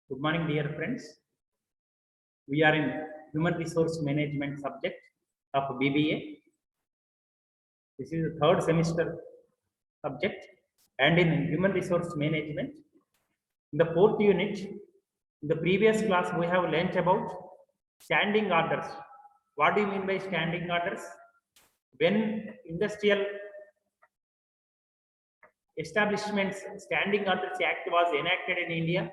Good morning, dear friends. We are in Human Resource Management subject of BBA. This is the third semester subject, and in Human Resource Management, in the fourth unit, in the previous class, we have learnt about standing orders. What do you mean by standing orders? When industrial establishments Standing Orders Act was enacted in India,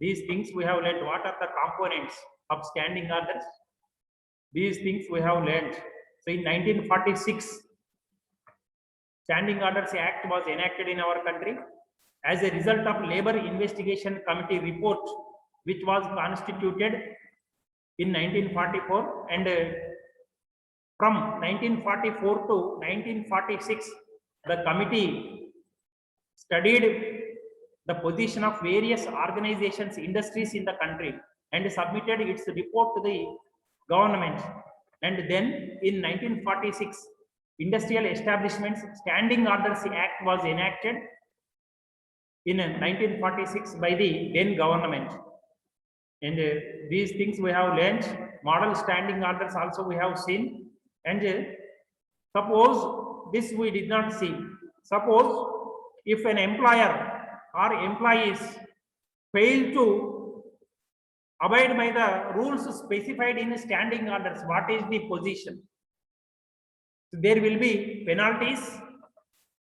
these things we have learned. What are the components of standing orders? These things we have learned. So in 1946, Standing Orders Act was enacted in our country as a result of Labour Investigation Committee report, which was constituted in 1944, and from 1944 to 1946, the committee studied the position of various organizations, industries in the country, and submitted its report to the government. And then in 1946, Industrial Establishments Standing Orders Act was enacted in 1946 by the then government. And these things we have learned. Model standing orders also we have seen. And suppose this we did not see. Suppose if an employer or employees fail to abide by the rules specified in standing orders, what is the position? So there will be penalties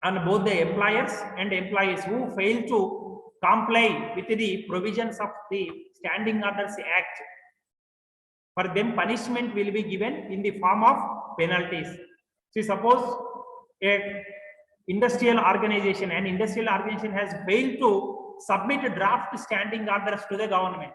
on both the employers and employees who fail to comply with the provisions of the Standing Orders Act. For them, punishment will be given in the form of penalties. See, suppose an industrial organization has failed to submit draft standing orders to the government,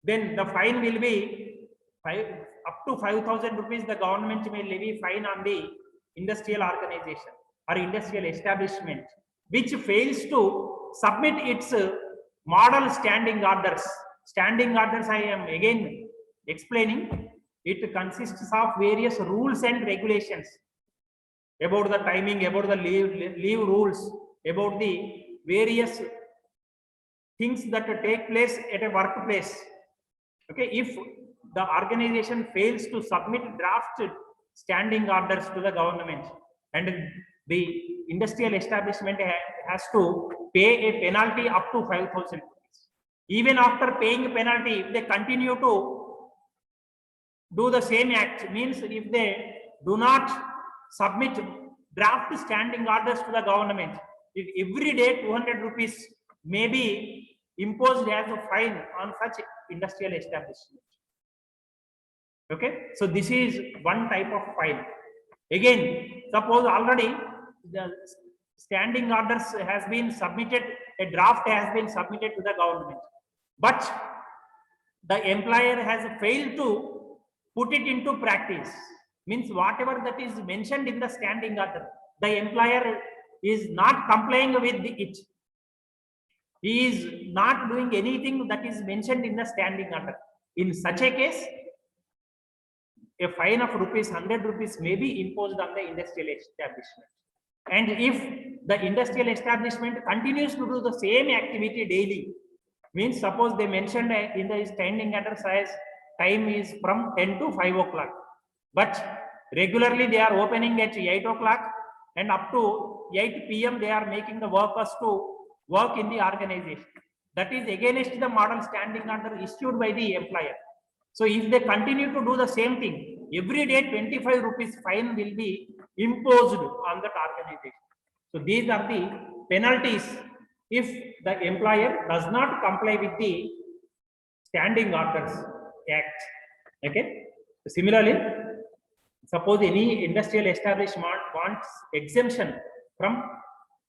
then the fine will be up to 5,000 rupees. The government may levy fine on the industrial organization or industrial establishment which fails to submit its model standing orders. Standing orders, I am again explaining, it consists of various rules and regulations about the timing, about the leave rules, about the various things that take place at a workplace. Okay, if the organization fails to submit draft standing orders to the government, and the industrial establishment has to pay a penalty up to 5,000 rupees. Even after paying a penalty, if they continue to do the same act, means if they do not submit draft standing orders to the government, if every day 200 rupees may be imposed as a fine on such industrial establishment. Okay, so this is one type of fine. Again, suppose already the standing orders has been submitted, a draft has been submitted to the government, but the employer has failed to put it into practice. Means whatever that is mentioned in the standing order, the employer is not complying with it. He is not doing anything that is mentioned in the standing order. In such a case, a fine of ₹100 may be imposed on the industrial establishment. And if the industrial establishment continues to do the same activity daily, means suppose they mentioned in the standing order as time is from 10 to 5 o'clock, but regularly they are opening at 8 o'clock and up to 8 p.m. they are making the workers to work in the organization. That is against the model standing order issued by the employer. So if they continue to do the same thing, every day 25 rupees fine will be imposed on that organization. So these are the penalties if the employer does not comply with the Standing Orders Act. Okay. Similarly, suppose any industrial establishment wants exemption from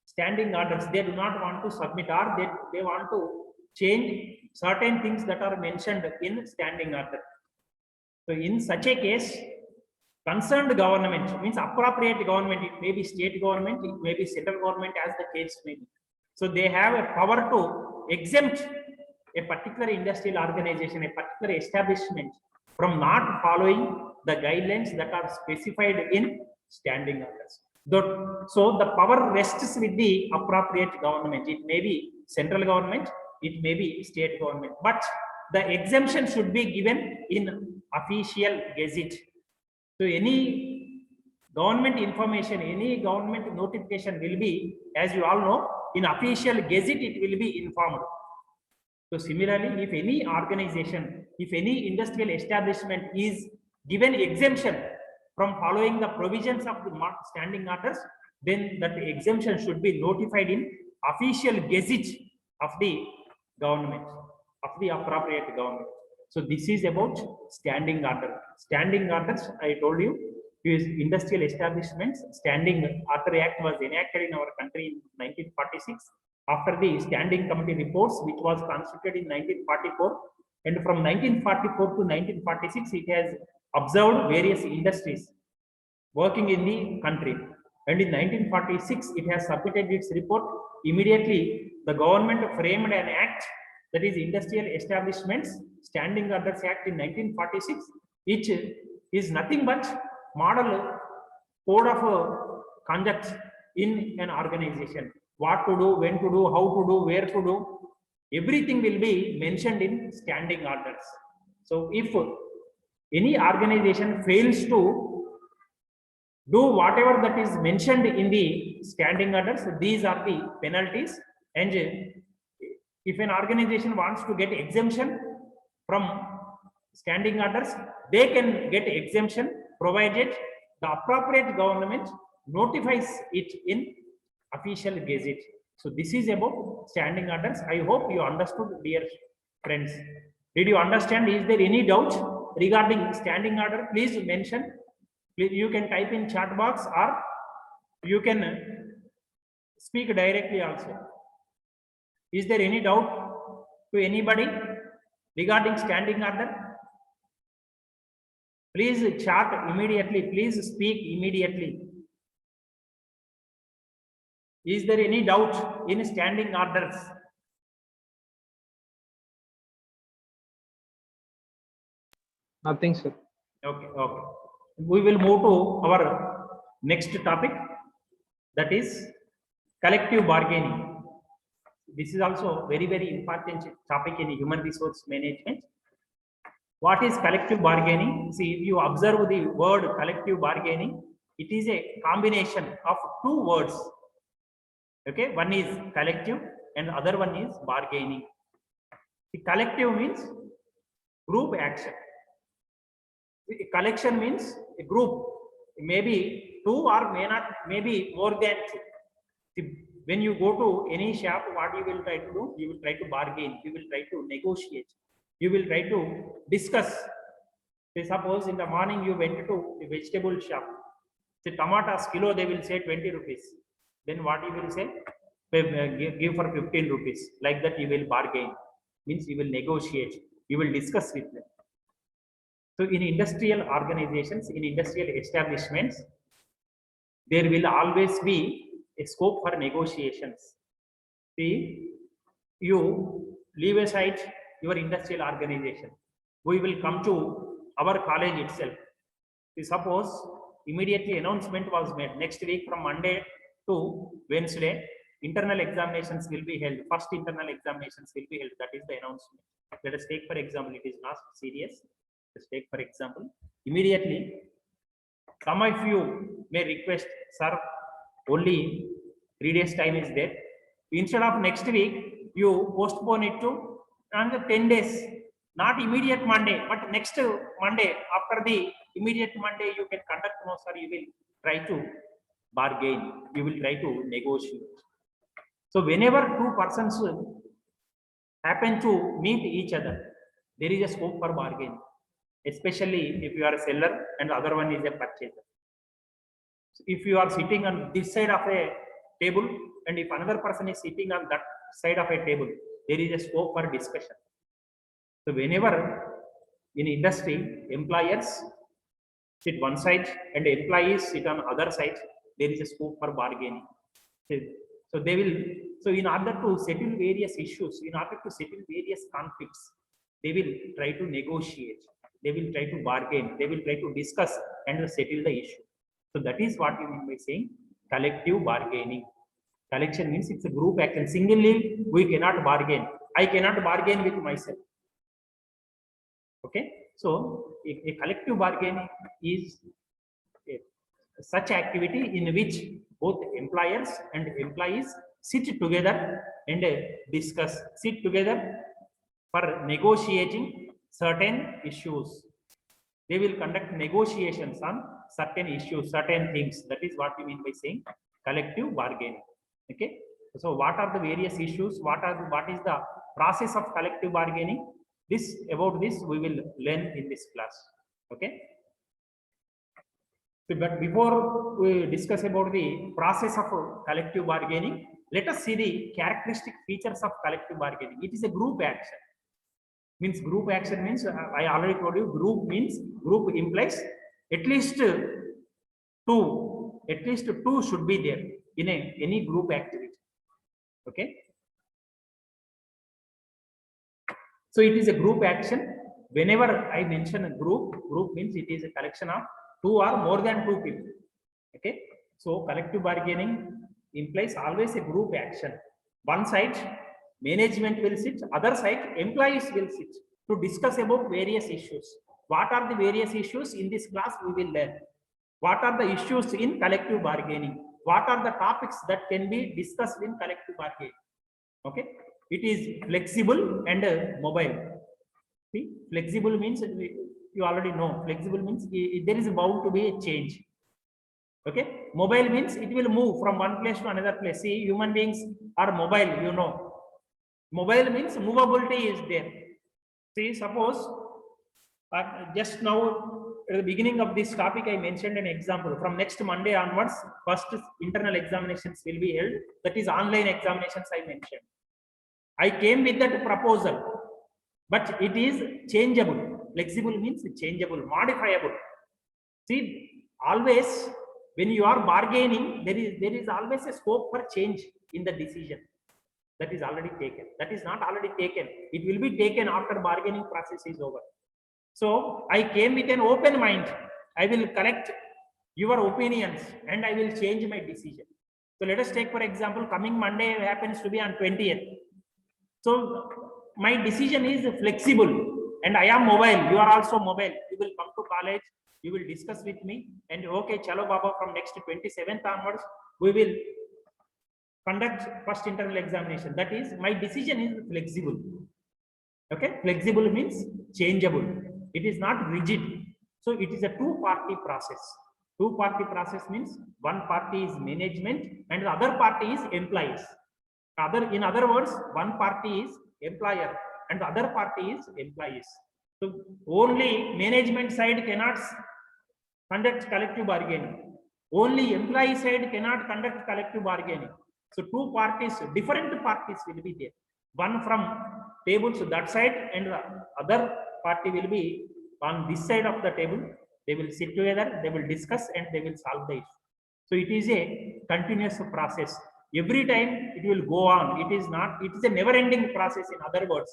standing orders, they do not want to submit, or they want to change certain things that are mentioned in standing order. So in such a case, concerned government, means appropriate government, it may be state government, it may be central government, as the case may be. So they have a power to exempt a particular industrial organization, a particular establishment from not following the guidelines that are specified in standing orders. So the power rests with the appropriate government. It may be central government, it may be state government, but the exemption should be given in official gazette. So any government information, any government notification will be, as you all know, in official gazette it will be informed. So similarly, if any organization, if any industrial establishment is given exemption from following the provisions of the standing orders, then that exemption should be notified in official gazette of the government, of the appropriate government. So this is about standing order. Standing orders, I told you, is industrial establishments. Standing Order Act was enacted in our country in 1946 after the standing committee reports, which was constituted in 1944, and from 1944 to 1946 it has observed various industries working in the country, and in 1946 it has submitted its report. Immediately the government framed an act, that is Industrial Establishments Standing Orders Act in 1946, which is nothing but model code of conduct in an organization. What to do, when to do, how to do, where to do, everything will be mentioned in standing orders. So if any organization fails to do whatever that is mentioned in the standing orders, these are the penalties. And if an organization wants to get exemption from standing orders, they can get exemption provided the appropriate government notifies it in official gazette. So this is about standing orders. I hope you understood, dear friends. Did you understand? Is there any doubt regarding standing order? Please mention. You can type in chat box, or you can speak directly also. Is there any doubt to anybody regarding standing order? Please chat immediately. Please speak immediately. Is there any doubt in standing orders? Nothing, sir. Okay, okay. We will move to our next topic, that is collective bargaining. This is also very, very important topic in human resource management. What is collective bargaining? See, if you observe the word collective bargaining, it is a combination of two words. Okay, one is collective and the other one is bargaining. The collective means group action. The collection means a group, maybe two or may not, maybe more than two. When you go to any shop, what you will try to do? You will try to bargain, you will try to negotiate, you will try to discuss. Say, suppose in the morning you went to a vegetable shop. Say tomatoes kilo, they will say 20 rupees. Then what you will say? Give for 15 rupees. Like that you will bargain. Means you will negotiate, you will discuss with them. So in industrial organizations, in industrial establishments, there will always be a scope for negotiations. See, you leave aside your industrial organization. We will come to our college itself. See, suppose immediately announcement was made next week from Monday to Wednesday, internal examinations will be held. First internal examinations will be held. That is the announcement. Let us take for example, it is not serious. Let's take for example, immediately some of you may request, sir, only 3 days time is there. Instead of next week, you postpone it to another 10 days. Not immediate Monday, but next Monday. After the immediate Monday, you can conduct, no sir, you will try to bargain, you will try to negotiate. So whenever two persons happen to meet each other, there is a scope for bargain, especially if you are a seller and the other one is a purchaser. So if you are sitting on this side of a table and if another person is sitting on that side of a table, there is a scope for discussion. So whenever in industry, employers sit one side and employees sit on other side, there is a scope for bargaining. So they will, so in order to settle various issues, in order to settle various conflicts, they will try to negotiate, they will try to bargain, they will try to discuss and settle the issue. So that is what you mean by saying collective bargaining. Collection means it's a group action. Singly, we cannot bargain. I cannot bargain with myself. Okay, so a collective bargaining is such activity in which both employers and employees sit together and sit together for negotiating certain issues. They will conduct negotiations on certain issues, certain things. That is what we mean by saying collective bargaining. Okay. So what are the various issues? What is the process of collective bargaining? About this we will learn in this class. Okay. So, but before we discuss about the process of collective bargaining, let us see the characteristic features of collective bargaining. It is a group action. Means group action means I already told you group means group implies at least two should be there in any group activity. Okay. So it is a group action. Whenever I mention a group means it is a collection of two or more than two people. Okay. So collective bargaining implies always a group action. One side management will sit, other side employees will sit to discuss about various issues. What are the various issues in this class we will learn? What are the issues in collective bargaining? What are the topics that can be discussed in collective bargaining? Okay, it is flexible and mobile. See, flexible means you already know. Flexible means there is bound to be a change. Okay, mobile means it will move from one place to another place. See, human beings are mobile, you know. Mobile means movability is there. See, suppose just now at the beginning of this topic, I mentioned an example. From next Monday onwards, first internal examinations will be held. That is online examinations I mentioned. I came with that proposal, but it is changeable. Flexible means changeable, modifiable. See, always when you are bargaining, there is always a scope for change in the decision that is already taken. That is not already taken. It will be taken after bargaining process is over. So I came with an open mind. I will collect your opinions and I will change my decision. So let us take, for example, coming Monday happens to be on 20th. So my decision is flexible and I am mobile. You are also mobile. You will come to college. You will discuss with me and okay, chalo baba, from next 27th onwards, we will conduct first internal examination. That is, my decision is flexible. Okay, flexible means changeable. It is not rigid. So it is a two-party process. Two-party process means one party is management and the other party is employees. In other words, one party is employer and the other party is employees. So only management side cannot conduct collective bargaining. Only employee side cannot conduct collective bargaining. So two parties, different parties will be there. One from tables that side and the other party will be on this side of the table. They will sit together, they will discuss and they will solve the issue. So it is a continuous process. Every time it will go on. It is a never-ending process. In other words,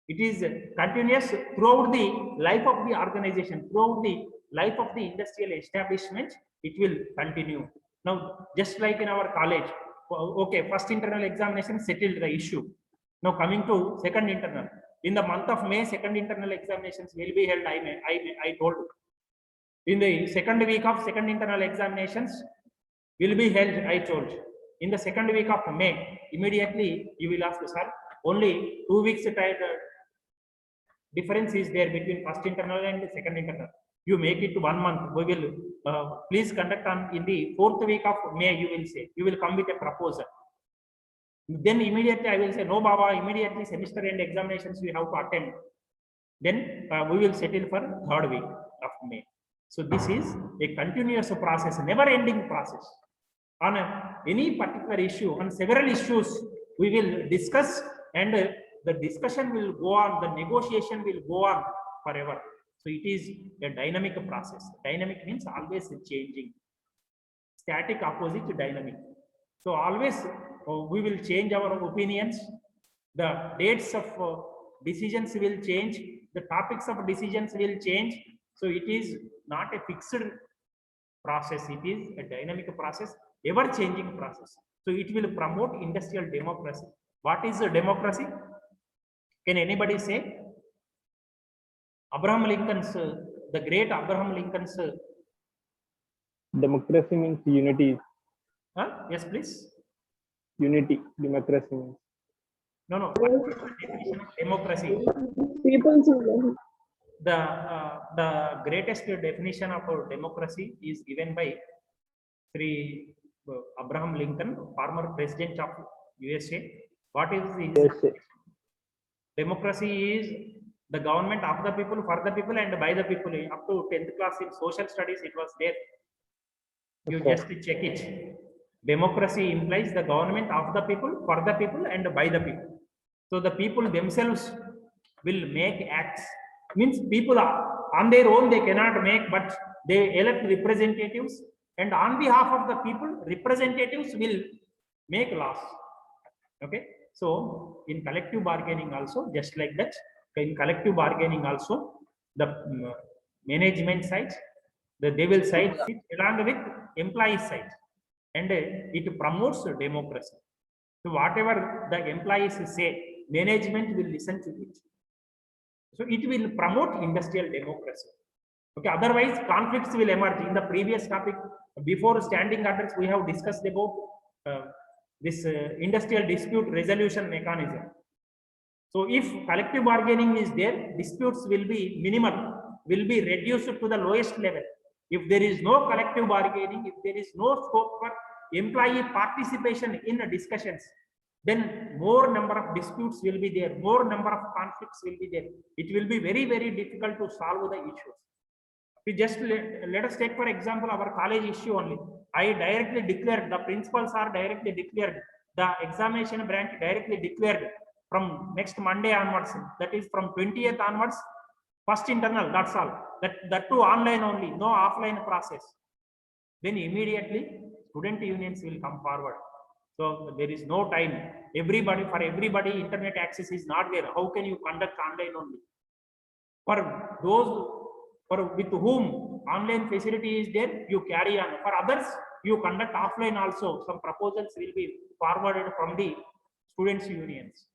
it is continuous throughout the life of the organization, throughout the life of the industrial establishment. It will continue. Now, just like in our college, okay, first internal examination settled the issue. Now coming to second internal, in the month of May, second internal examinations will be held. I told you. In the second week of second internal examinations will be held. I told you. In the second week of May, immediately you will ask, sir, only 2 weeks difference is there between first internal and second internal. You make it to 1 month. We will please conduct on in the 4th week of May. You will say you will come with a proposal. Then immediately I will say, no, Baba, immediately semester end examinations we have to attend. Then we will settle for 3rd week of May. So this is a continuous process, never ending process. On any particular issue, on several issues, we will discuss and the discussion will go on, the negotiation will go on forever. So it is a dynamic process. Dynamic means always changing. Static opposite to dynamic. So always we will change our opinions. The dates of decisions will change. The topics of decisions will change. So it is not a fixed process. It is a dynamic process, ever changing process. So it will promote industrial democracy. What is a democracy? Can anybody say? Abraham Lincoln's, the great Abraham Lincoln's. Democracy means unity. Yes, please. Unity. Democracy means. No. What is the definition of democracy? People's will. The greatest definition of democracy is given by Sri Abraham Lincoln, former president of USA. What is the Yes. democracy? Is the government of the people, for the people, and by the people. Up to 10th class in social studies, it was there. You Yes, just check it. Democracy implies the government of the people, for the people, and by the people. So the people themselves will make acts. Means people are on their own, they cannot make, but they elect representatives, and on behalf of the people, representatives will make laws. Okay. So in collective bargaining also, just like that, in collective bargaining also, the management side, they will side sit along with employee side, and it promotes democracy. So whatever the employees say, management will listen to it. So it will promote industrial democracy. Okay, otherwise conflicts will emerge. In the previous topic, before standing orders, we have discussed about this industrial dispute resolution mechanism. So if collective bargaining is there, disputes will be minimal, will be reduced to the lowest level. If there is no collective bargaining, if there is no scope for employee participation in the discussions, then more number of disputes will be there, more number of conflicts will be there. It will be very, very difficult to solve the issues. We just let us take for example our college issue only. I directly declared, the principals are directly declared, the examination branch directly declared from next Monday onwards, that is from 20th onwards, first internal, that's all. That too online only, no offline process. Then immediately student unions will come forward. So there is no time. For everybody, internet access is not there. How can you conduct online only? For those with whom online facility is there, you carry on. For others, you conduct offline also. Some proposals will be forwarded from the students' unions.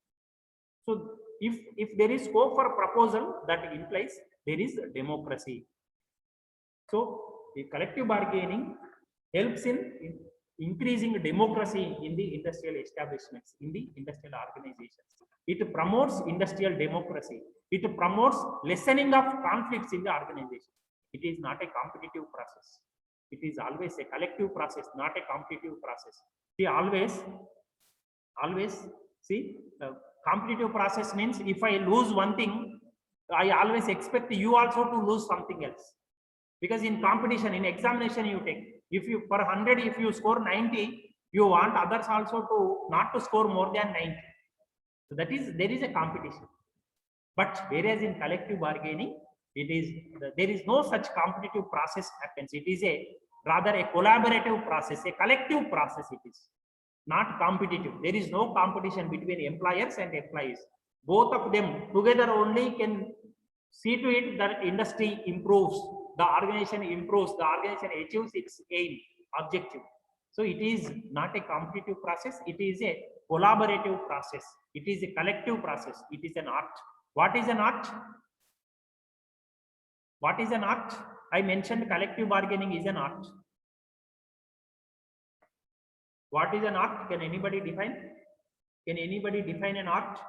So if there is scope for proposal, that implies there is democracy. So the collective bargaining helps in increasing democracy in the industrial establishments, in the industrial organizations. It promotes industrial democracy. It promotes lessening of conflicts in the organization. It is not a competitive process. It is always a collective process, not a competitive process. See, always see, competitive process means if I lose one thing, I always expect you also to lose something else. Because in competition, in examination, you take, if you for 100, if you score 90, you want others also to not to score more than 90. So that is, there is a competition. But whereas in collective bargaining, there is no such competitive process happens. It is rather a collaborative process, a collective process. It is not competitive. There is no competition between employers and employees. Both of them together only can see to it that industry improves, the organization improves, the organization achieves its aim, objective. So it is not a competitive process. It is a collaborative process. It is a collective process. It is an art. What is an art? What is an art? I mentioned collective bargaining is an art. What is an art? Can anybody define? Can anybody define an art?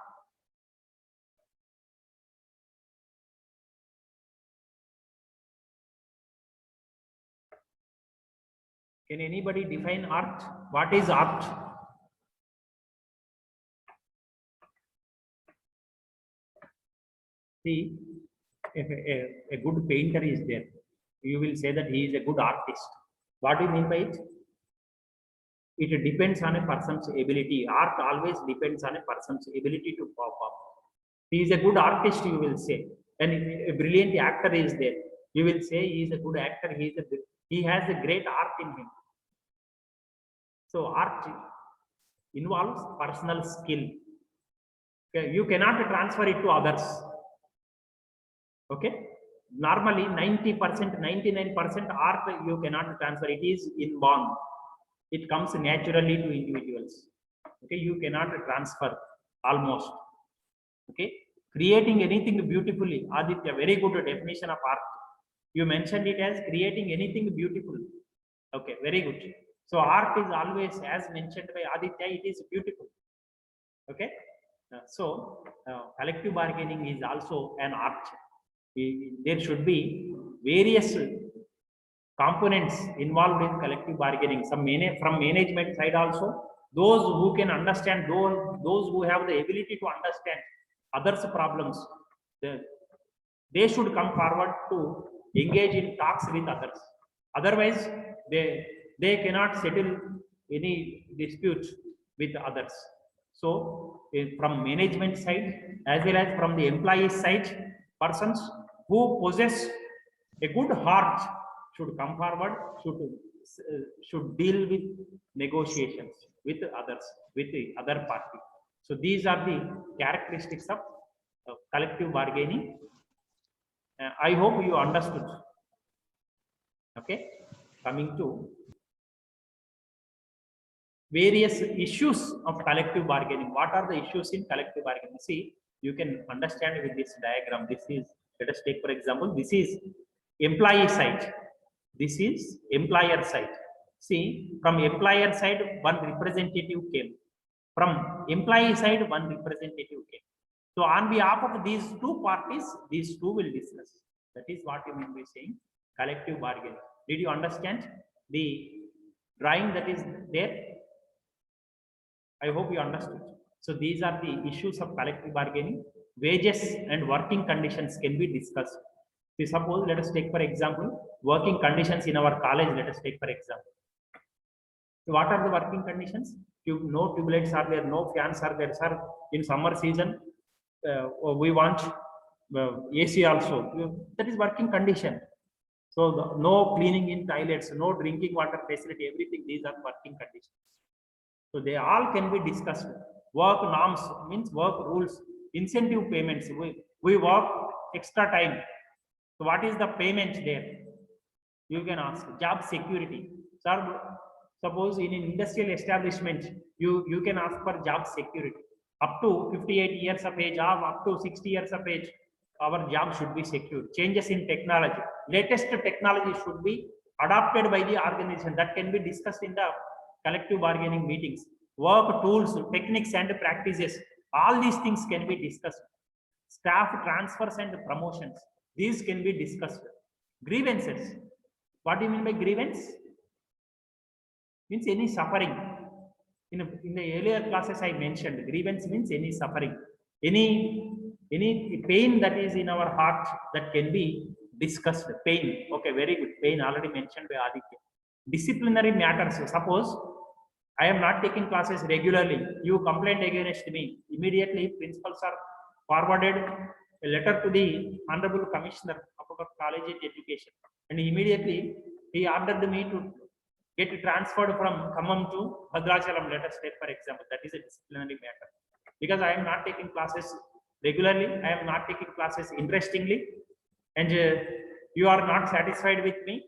Can anybody define art? What is art? See, if a good painter is there, you will say that he is a good artist. What do you mean by it? It depends on a person's ability. Art always depends on a person's ability to pop up. He is a good artist, you will say. And a brilliant actor is there, you will say he is a good actor. He has a great art in him. So art involves personal skill. Okay, you cannot transfer it to others. Okay, normally 90%, 99% art you cannot transfer. It is inborn. It comes naturally to individuals. Okay, you cannot transfer almost. Okay, Creating anything beautifully. Aditya, very good definition of art. You mentioned it as creating anything beautiful. Okay, very good. So art is always, as mentioned by Aditya, it is beautiful. Okay. Collective bargaining is also an art. There should be various components involved in collective bargaining. From management side also, those who can understand, those who have the ability to understand others' problems, they should come forward to engage in talks with others. Otherwise, they cannot settle any disputes with others. So, from management side as well as from the employee side, persons who possess a good heart should come forward, should deal with negotiations with others, with the other party. So these are the characteristics of collective bargaining. I hope you understood. Okay, coming to various issues of collective bargaining. What are the issues in collective bargaining? See, you can understand with this diagram. This is, let us take for example, this is employee side. This is employer side. See, from employer side, one representative came. From employee side, one representative came. So on behalf of these two parties, these two will discuss. That is what you mean by saying collective bargaining. Did you understand the drawing that is there? I hope you understood. So these are the issues of collective bargaining. Wages and working conditions can be discussed. See, suppose, let us take for example, working conditions in our college, let us take for example. So what are the working conditions? No tube lights are there, no fans are there, sir. In summer season, we want AC also. That is working condition. So no cleaning in toilets, no drinking water facility, everything, these are working conditions. So they all can be discussed. Work norms means work rules, incentive payments. We work extra time. So what is the payment there? You can ask. Job security. Sir, suppose in an industrial establishment, you can ask for job security. Up to 58 years of age, or up to 60 years of age, our job should be secured. Changes in technology. Latest technology should be adopted by the organization. That can be discussed in the collective bargaining meetings. Work tools, techniques and practices, all these things can be discussed. Staff transfers and promotions, these can be discussed. Grievances, what do you mean by grievance? Means any suffering. In the earlier classes I mentioned, grievance means any suffering, any pain that is in our heart, that can be discussed. Pain, okay, very good. Pain already mentioned by Aditya. Disciplinary matters, suppose I am not taking classes regularly, you complained against me, immediately principals are forwarded a letter to the Honorable Commissioner of our College Education, and immediately he ordered me to get transferred from Khammam to Bhadrachalam, let us take for example. That is a disciplinary matter. Because I am not taking classes regularly, I am not taking classes interestingly, and you are not satisfied with me,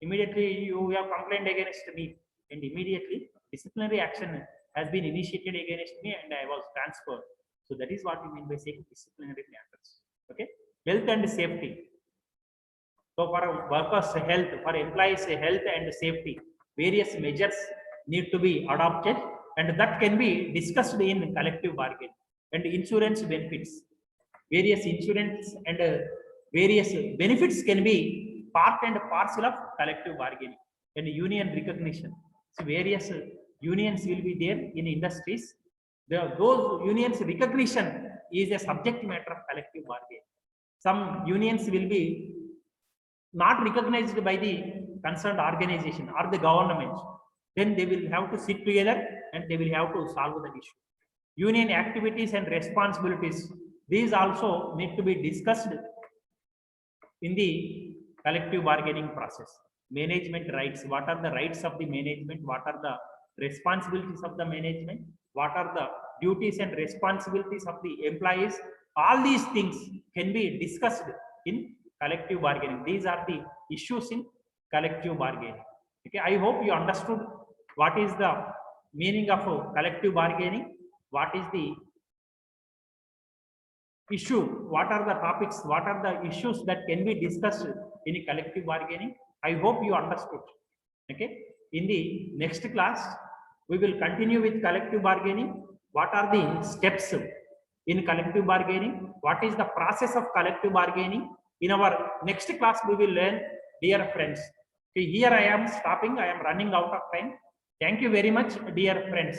immediately you have complained against me, and immediately disciplinary action has been initiated against me and I was transferred. So that is what we mean by saying disciplinary matters. Okay. Health and safety. So for workers' health, for employees' health and safety, various measures need to be adopted, and that can be discussed in collective bargaining. And insurance benefits, various insurance and various benefits can be part and parcel of collective bargaining. And union recognition. So various unions will be there in industries. Those unions recognition is a subject matter of collective bargaining. Some unions will be not recognized by the concerned organization or the government. Then they will have to sit together and they will have to solve that issue. Union activities and responsibilities, these also need to be discussed in the collective bargaining process. Management rights, what are the rights of the management, what are the responsibilities of the management, what are the duties and responsibilities of the employees, all these things can be discussed in collective bargaining. These are the issues in collective bargaining. Okay, I hope you understood what is the meaning of collective bargaining, what is the issue, what are the topics, what are the issues that can be discussed in a collective bargaining. I hope you understood. Okay. In the next class, we will continue with collective bargaining. What are the steps in collective bargaining? What is the process of collective bargaining? In our next class, we will learn, dear friends. Okay, here I am stopping. I am running out of time. Thank you very much, dear friends.